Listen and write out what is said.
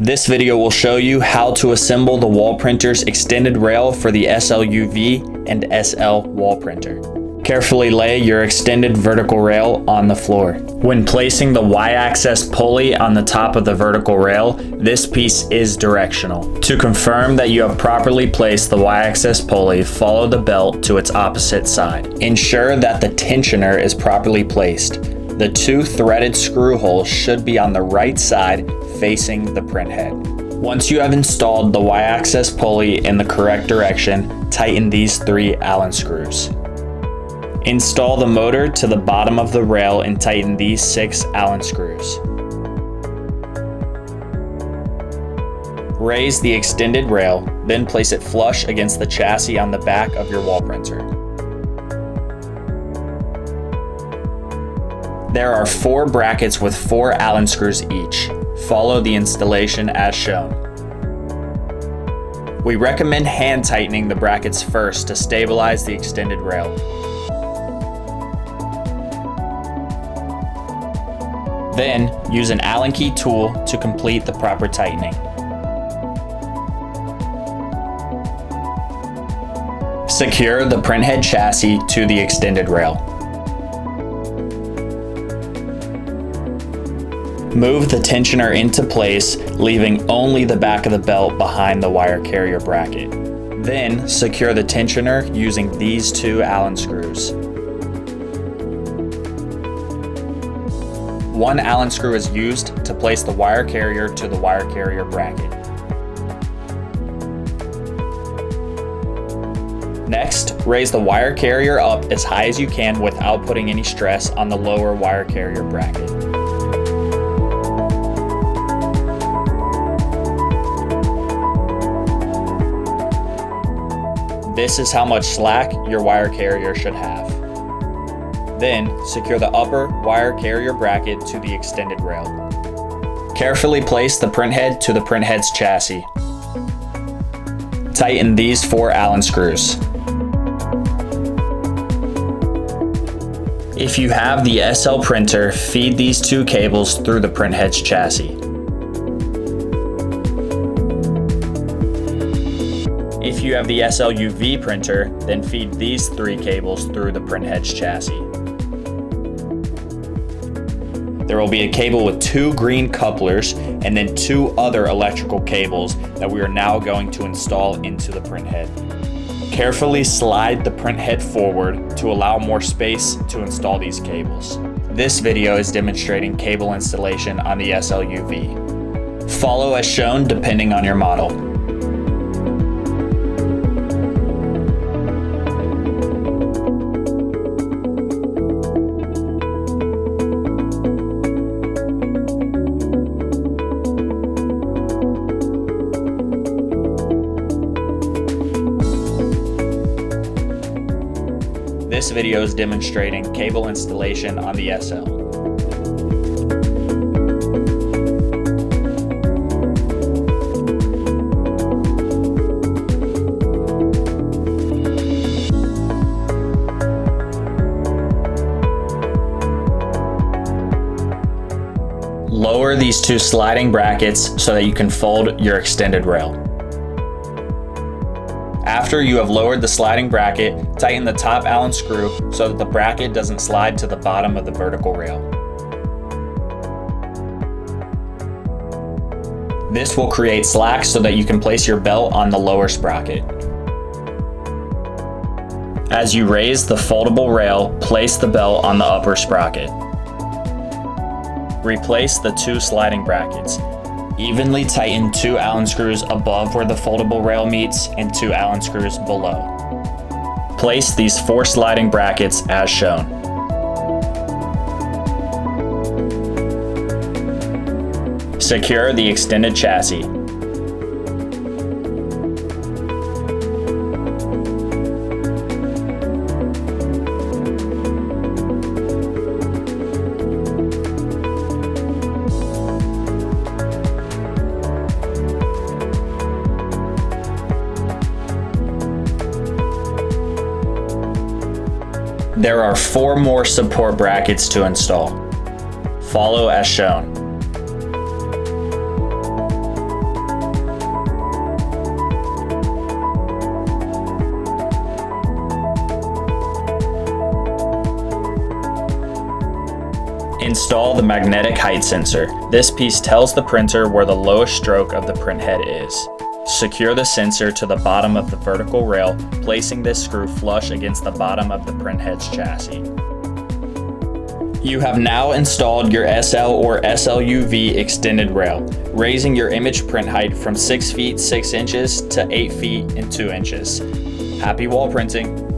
This video will show you how to assemble the wall printer's extended rail for the SLUV and SL wall printer. Carefully lay your extended vertical rail on the floor. When placing the Y-axis pulley on the top of the vertical rail, this piece is directional. To confirm that you have properly placed the Y-axis pulley, follow the belt to its opposite side. Ensure that the tensioner is properly placed. The two threaded screw holes should be on the right side facing the print head. Once you have installed the Y-axis pulley in the correct direction, tighten these 3 Allen screws. Install the motor to the bottom of the rail and tighten these 6 Allen screws. Raise the extended rail, then place it flush against the chassis on the back of your wall printer. There are 4 brackets with 4 Allen screws each. Follow the installation as shown. We recommend hand tightening the brackets first to stabilize the extended rail. Then, use an Allen key tool to complete the proper tightening. Secure the printhead chassis to the extended rail. Move the tensioner into place, leaving only the back of the belt behind the wire carrier bracket. Then, secure the tensioner using these 2 Allen screws. 1 Allen screw is used to place the wire carrier to the wire carrier bracket. Next, raise the wire carrier up as high as you can without putting any stress on the lower wire carrier bracket. This is how much slack your wire carrier should have. Then, secure the upper wire carrier bracket to the extended rail. Carefully place the printhead to the printhead's chassis. Tighten these 4 Allen screws. If you have the SL printer, feed these 2 cables through the printhead's chassis. If you have the SLUV printer, then feed these 3 cables through the printhead's chassis. There will be a cable with 2 green couplers and then 2 other electrical cables that we are now going to install into the printhead. Carefully slide the printhead forward to allow more space to install these cables. This video is demonstrating cable installation on the SLUV. Follow as shown depending on your model. This video is demonstrating cable installation on the SL. Lower these 2 sliding brackets so that you can fold your extended rail. After you have lowered the sliding bracket, tighten the top Allen screw so that the bracket doesn't slide to the bottom of the vertical rail. This will create slack so that you can place your belt on the lower sprocket. As you raise the foldable rail, place the belt on the upper sprocket. Replace the 2 sliding brackets. Evenly tighten 2 Allen screws above where the foldable rail meets and 2 Allen screws below. Place these 4 sliding brackets as shown. Secure the extended chassis. There are 4 more support brackets to install. Follow as shown. Install the magnetic height sensor. This piece tells the printer where the lowest stroke of the print head is. Secure the sensor to the bottom of the vertical rail, placing this screw flush against the bottom of the print head's chassis. You have now installed your SL or SLUV extended rail, raising your image print height from 6 feet 6 inches to 8 feet and 2 inches. Happy wall printing!